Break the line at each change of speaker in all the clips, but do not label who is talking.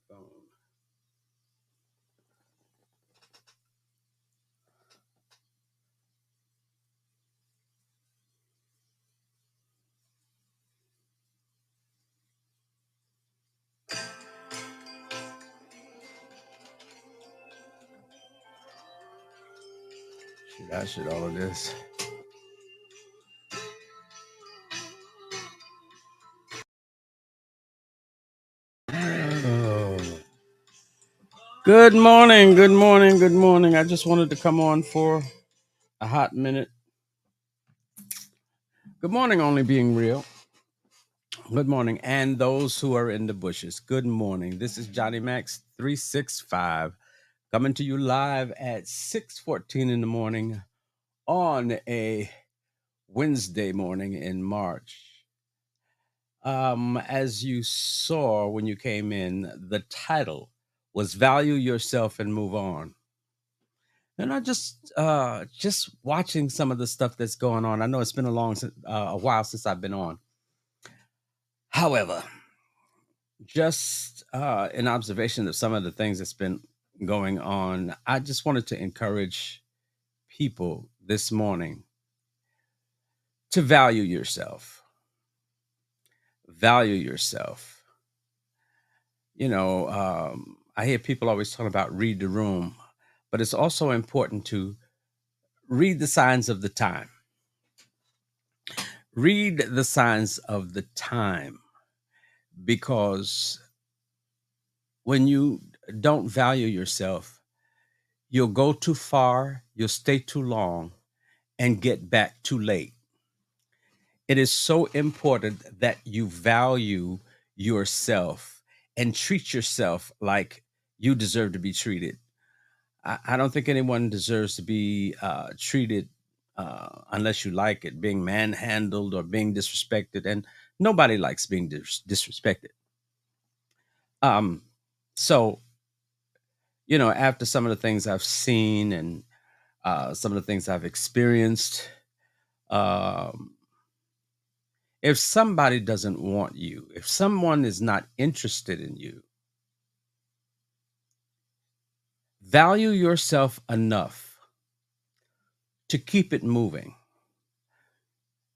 phone. Should all of this. Oh. Good morning, good morning, good morning. I just wanted to come on for a hot minute. Good morning, only being real. Good morning, and those who are in the bushes. Good morning. This is Johnny Max 365 coming to you live at 6:14 in the morning on a Wednesday morning in March. As you saw when you came in, the title was "Value Yourself and Move On." And I just watching some of the stuff that's going on. I know it's been a while since I've been on. However, just in observation of some of the things that's been going on, I just wanted to encourage people this morning to value yourself. Value yourself. I hear people always talk about read the room, but it's also important to read the signs of the time. Read the signs of the time, because when you don't value yourself, you'll go too far, you'll stay too long, and get back too late. It is so important that you value yourself and treat yourself like you deserve to be treated. I don't think anyone deserves to be treated unless you like it, being manhandled or being disrespected. And nobody likes being disrespected. Um, so, after some of the things I've seen and some of the things I've experienced, um, if somebody doesn't want you, if someone is not interested in you, value yourself enough to keep it moving.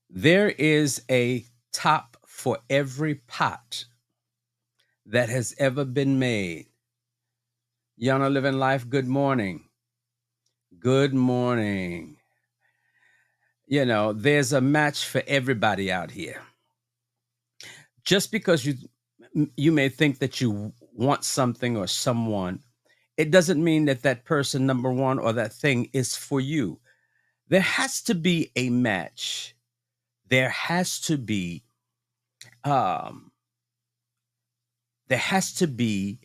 There is a top for every pot that has ever been made. Yana Living Life, good morning. Good morning. There's a match for everybody out here. Just because you may think that you want something or someone, it doesn't mean that that person, number one, or that thing is for you. There has to be a match. There has to be um, there has to be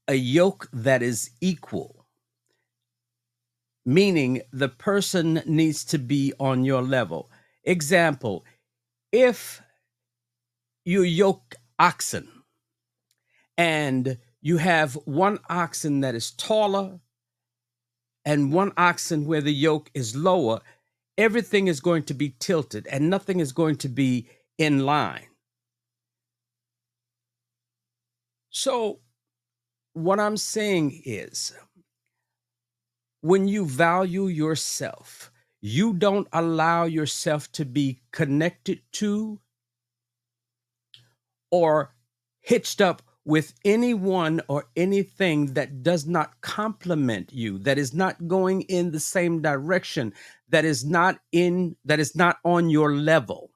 a yoke that is equal, meaning the person needs to be on your level. Example, if you yoke oxen and you have one oxen that is taller and one oxen where the yoke is lower, everything is going to be tilted and nothing is going to be in line. So, what I'm saying is, when you value yourself, you don't allow yourself to be connected to or hitched up with anyone or anything that does not complement you, that is not going in the same direction, that is not on your level.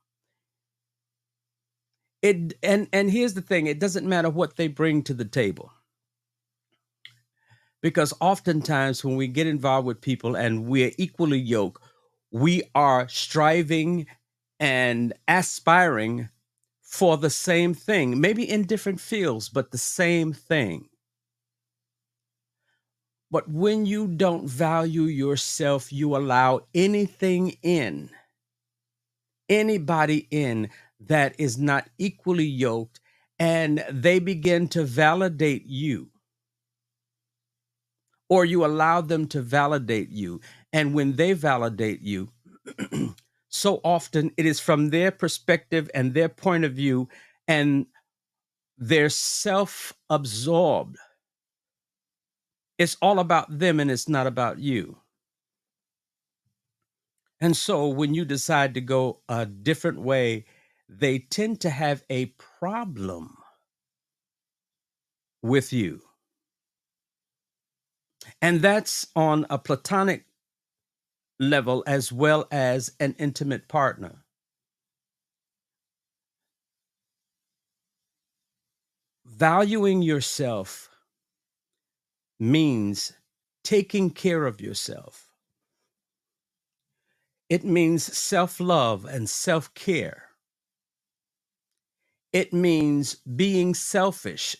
And here's the thing, it doesn't matter what they bring to the table. Because oftentimes when we get involved with people and we're equally yoked, we are striving and aspiring for the same thing, maybe in different fields, but the same thing. But when you don't value yourself, you allow anybody in that is not equally yoked, and they begin to validate you, or you allow them to validate you. And when they validate you, so often it is from their perspective and their point of view, and They're self-absorbed. It's all about them and it's not about you. And so when you decide to go a different way, they tend to have a problem with you. And that's on a platonic level as well as an intimate partner. Valuing yourself means taking care of yourself. It means self-love and self-care. It means being selfish.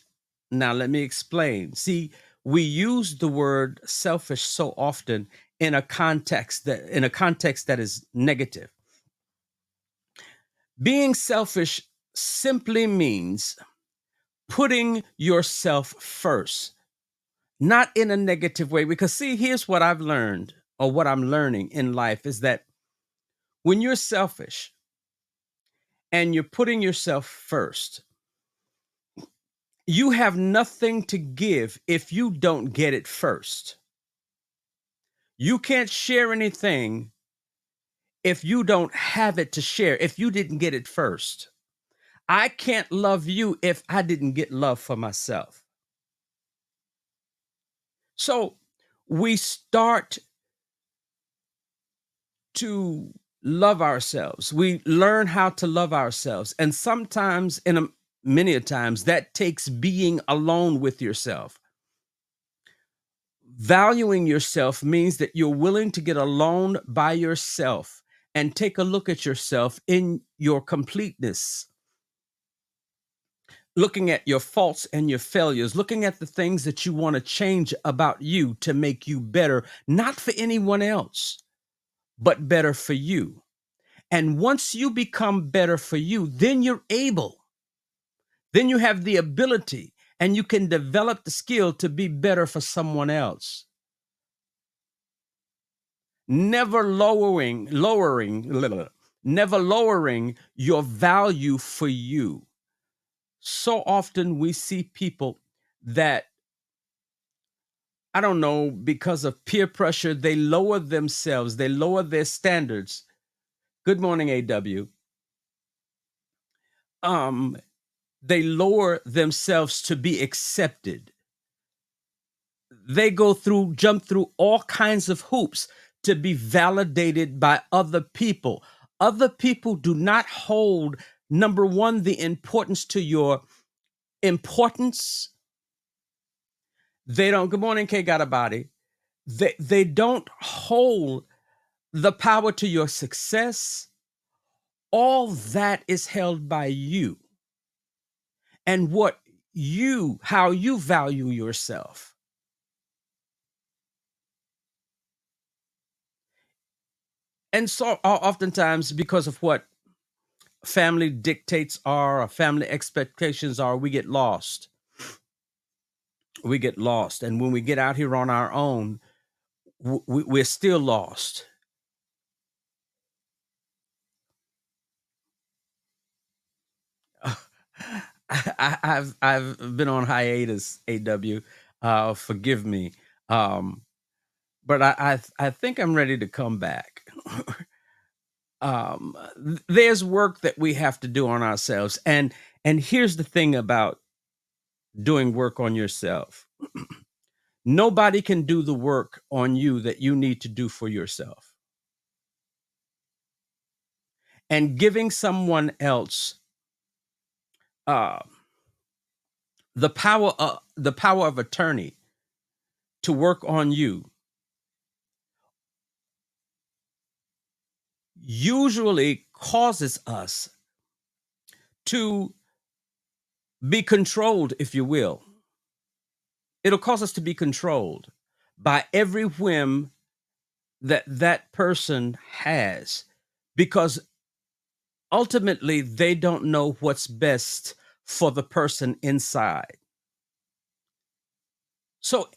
Now, let me explain. See, we use the word selfish so often in a context that is negative. Being selfish simply means putting yourself first, not in a negative way. Because see, here's what I've learned, or what I'm learning in life, is that when you're selfish and you're putting yourself first, you have nothing to give if you don't get it first. You can't share anything if you don't have it to share, if you didn't get it first. I can't love you if I didn't get love for myself. So we start to love ourselves. We learn how to love ourselves. And sometimes, many a times, that takes being alone with yourself. Valuing yourself means that you're willing to get alone by yourself and take a look at yourself in your completeness, looking at your faults and your failures, looking at the things that you want to change about you to make you better, not for anyone else, but better for you. And once you become better for you, then then you have the ability and you can develop the skill to be better for someone else. Never lowering your value for you. So often we see people that, I don't know, because of peer pressure, they lower themselves, they lower their standards. Good morning, AW. They lower themselves to be accepted. They jump through all kinds of hoops to be validated by other people. Other people do not hold, number one, the importance to your importance. They don't, good morning, K Got a Body. They don't hold the power to your success. All that is held by you and how you value yourself. And so oftentimes, because of what family dictates are or family expectations are, we get lost. We get lost. And when we get out here on our own, we're still lost. I've been on hiatus, AW. Forgive me. But I think I'm ready to come back. There's work that we have to do on ourselves. And here's the thing about doing work on yourself. Nobody can do the work on you that you need to do for yourself. And giving someone else uh, the power of attorney to work on you usually causes us to be controlled, if you will. It'll cause us to be controlled by every whim that person has, because ultimately they don't know what's best for the person inside. So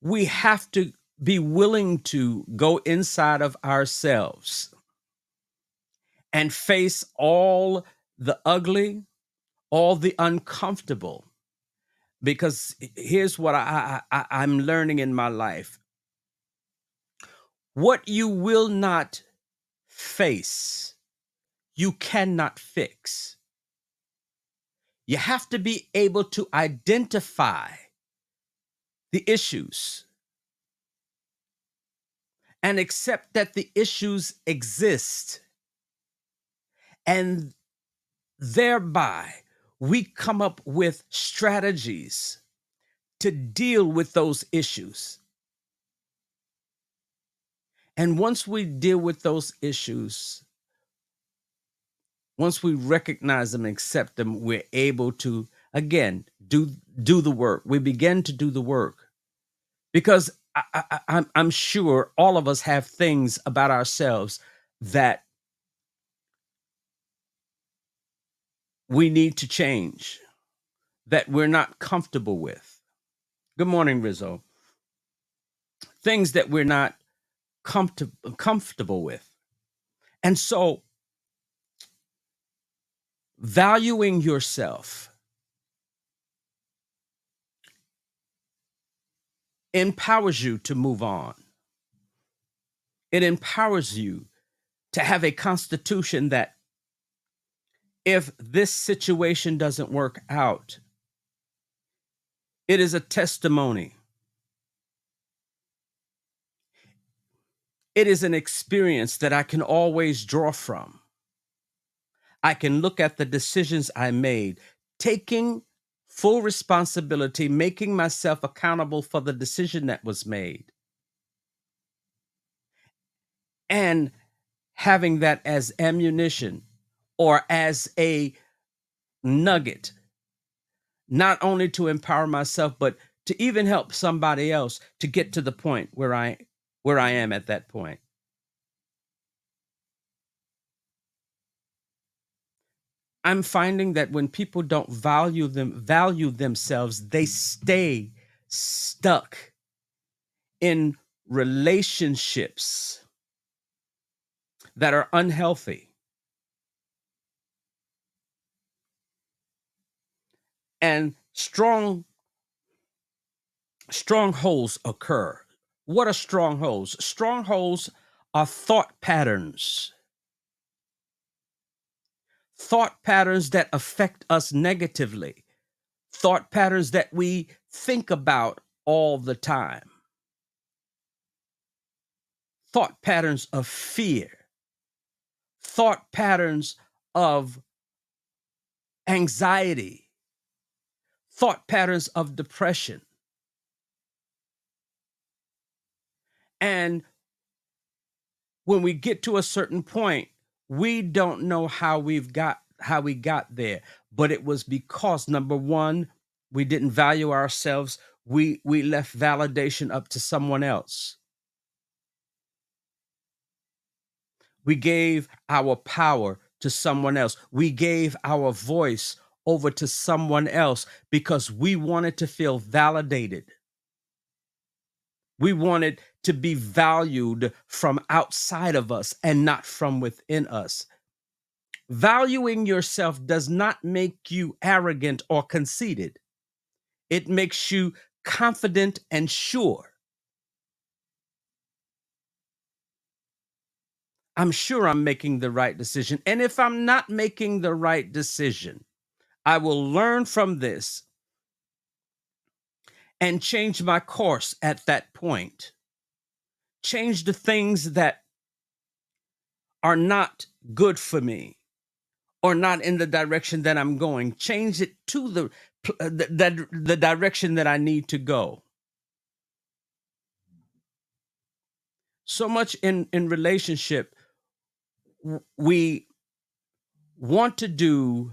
we have to be willing to go inside of ourselves and face all the ugly, all the uncomfortable. Because here's what I'm learning in my life: what you will not face, you cannot fix. You have to be able to identify the issues and accept that the issues exist. And thereby, we come up with strategies to deal with those issues. And once we deal with those issues, once we recognize them and accept them, we're able to, again, do the work. We begin to do the work because I'm sure all of us have things about ourselves that we need to change, that we're not comfortable with. Good morning, Rizzo. Things that we're not comfortable with. And so, valuing yourself empowers you to move on. It empowers you to have a constitution that if this situation doesn't work out, it is a testimony. It is an experience that I can always draw from. I can look at the decisions I made, taking full responsibility, making myself accountable for the decision that was made, and having that as ammunition or as a nugget, not only to empower myself, but to even help somebody else to get to the point where I am at that point. I'm finding that when people don't value themselves, they stay stuck in relationships that are unhealthy. And strongholds occur. What are strongholds? Strongholds are thought patterns that affect us negatively, thought patterns that we think about all the time, thought patterns of fear, thought patterns of anxiety, thought patterns of depression. And when we get to a certain point, we don't know how we got there, but it was because, number one, we didn't value ourselves. We left validation up to someone else. We gave our power to someone else. We gave our voice over to someone else because we wanted to feel validated. We wanted to be valued from outside of us and not from within us. Valuing yourself does not make you arrogant or conceited. It makes you confident and sure. I'm sure I'm making the right decision. And if I'm not making the right decision, I will learn from this and change my course at that point. Change the things that are not good for me or not in the direction that I'm going. Change it to the direction that I need to go. So much in relationship, we want to do,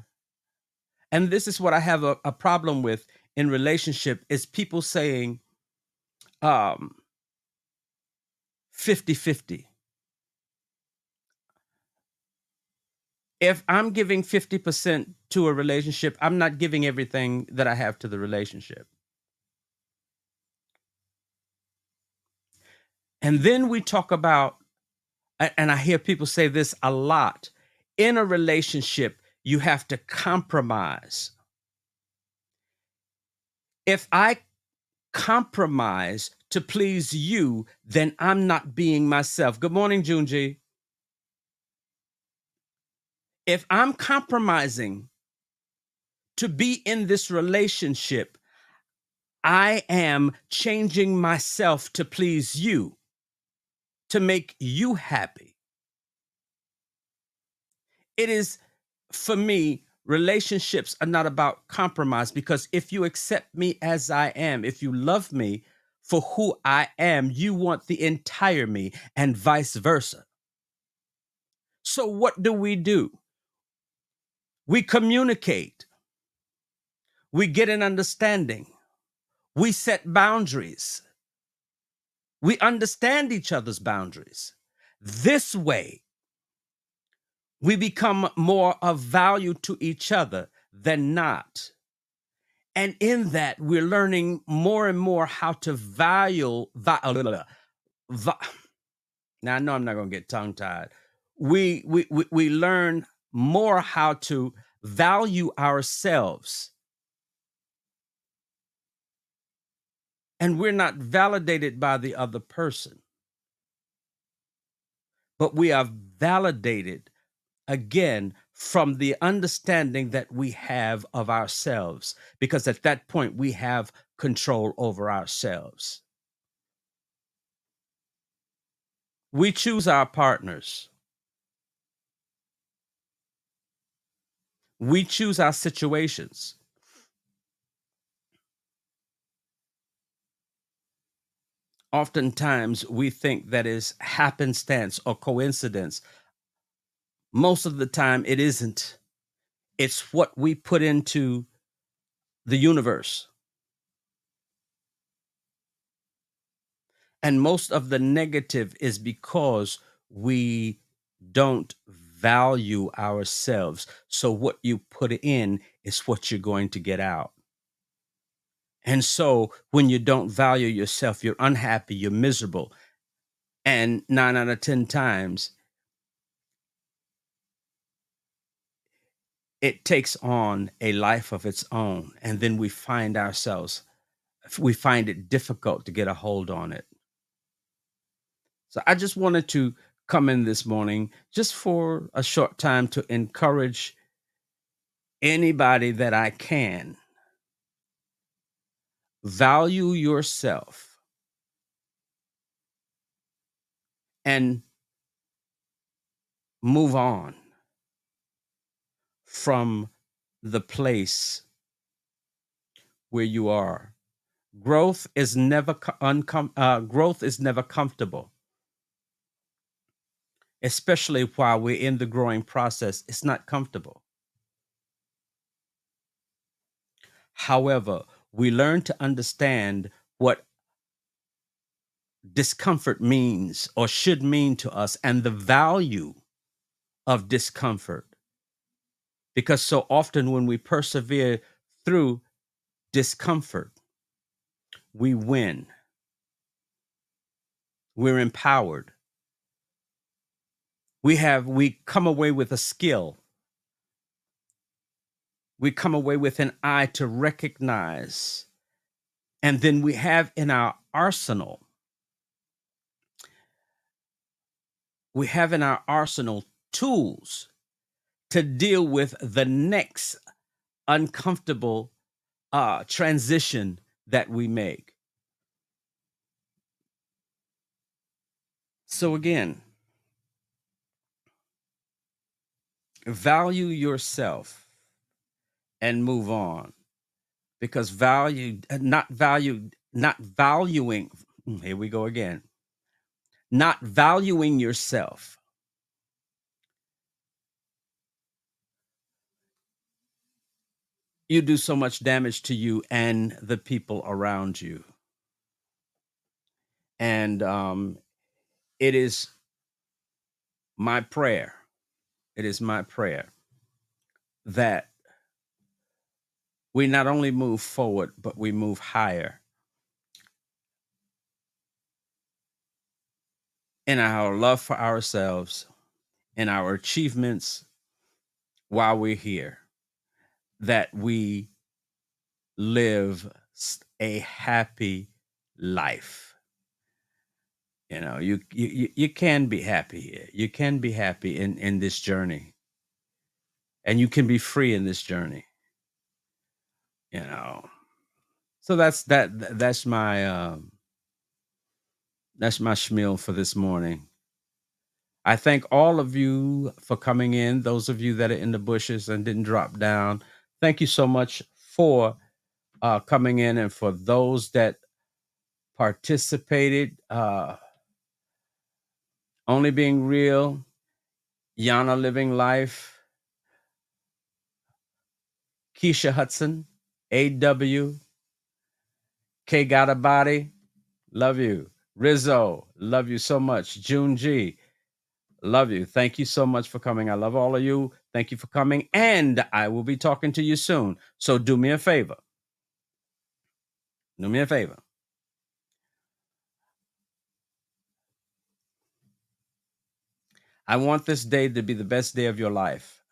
and this is what I have a problem with in relationship, is people saying 50-50. If I'm giving 50% to a relationship, I'm not giving everything that I have to the relationship. And then we talk about, and I hear people say this a lot, in a relationship, you have to compromise. If I compromise to please you, then I'm not being myself. Good morning, Junji. If I'm compromising to be in this relationship, I am changing myself to please you, to make you happy. It is, for me, relationships are not about compromise, because if you accept me as I am, if you love me for who I am, you want the entire me, and vice versa. So what do? We communicate, we get an understanding, we set boundaries, we understand each other's boundaries. This way, we become more of value to each other than not. And in that, we're learning more and more how to va- now I know I'm not going to get tongue tied. We learn more how to value ourselves, and we're not validated by the other person, but we are validated again from the understanding that we have of ourselves, because at that point we have control over ourselves. We choose our partners, we choose our situations. Oftentimes we think that is happenstance or coincidence. Most of the time it isn't. It's what we put into the universe. And most of the negative is because we don't value ourselves. So what you put in is what you're going to get out. And so when you don't value yourself, you're unhappy, you're miserable. And 9 out of 10 times, it takes on a life of its own. And then we find it difficult to get a hold on it. So I just wanted to come in this morning just for a short time to encourage anybody that I can. Value yourself and move on from the place where you are. Growth is never comfortable, especially while we're in the growing process. It's not comfortable. However, we learn to understand what discomfort means or should mean to us, and the value of discomfort. Because so often when we persevere through discomfort, we win. We're empowered. We come away with a skill. We come away with an eye to recognize. And then we have in our arsenal, tools to deal with the next uncomfortable transition that we make. So again, value yourself and move on, because not valuing, here we go again, not valuing yourself, you do so much damage to you and the people around you. And it is my prayer, it is my prayer that we not only move forward, but we move higher in our love for ourselves, in our achievements, while we're here, that we live a happy life. You know, you can be happy here. You can be happy in this journey, and you can be free in this journey. You know, so that's my spiel for this morning. I thank all of you for coming in. Those of you that are in the bushes and didn't drop down, thank you so much for coming in, and for those that participated. Only Being Real, Yana Living Life, Keisha Hudson, AW, K Got a Body, love you. Rizzo, love you so much. June G, love you. Thank you so much for coming. I love all of you. Thank you for coming. And I will be talking to you soon. So do me a favor. Do me a favor. I want this day to be the best day of your life.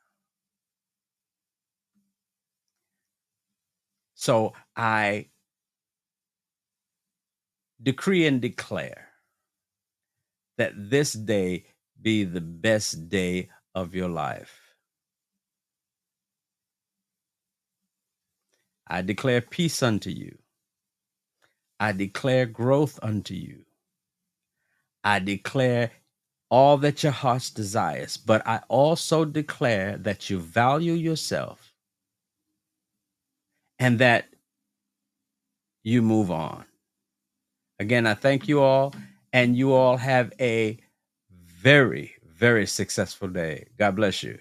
So I decree and declare that this day be the best day of your life. I declare peace unto you. I declare growth unto you. I declare all that your heart's desires, but I also declare that you value yourself and that you move on. Again, I thank you all, and you all have a very, very successful day. God bless you.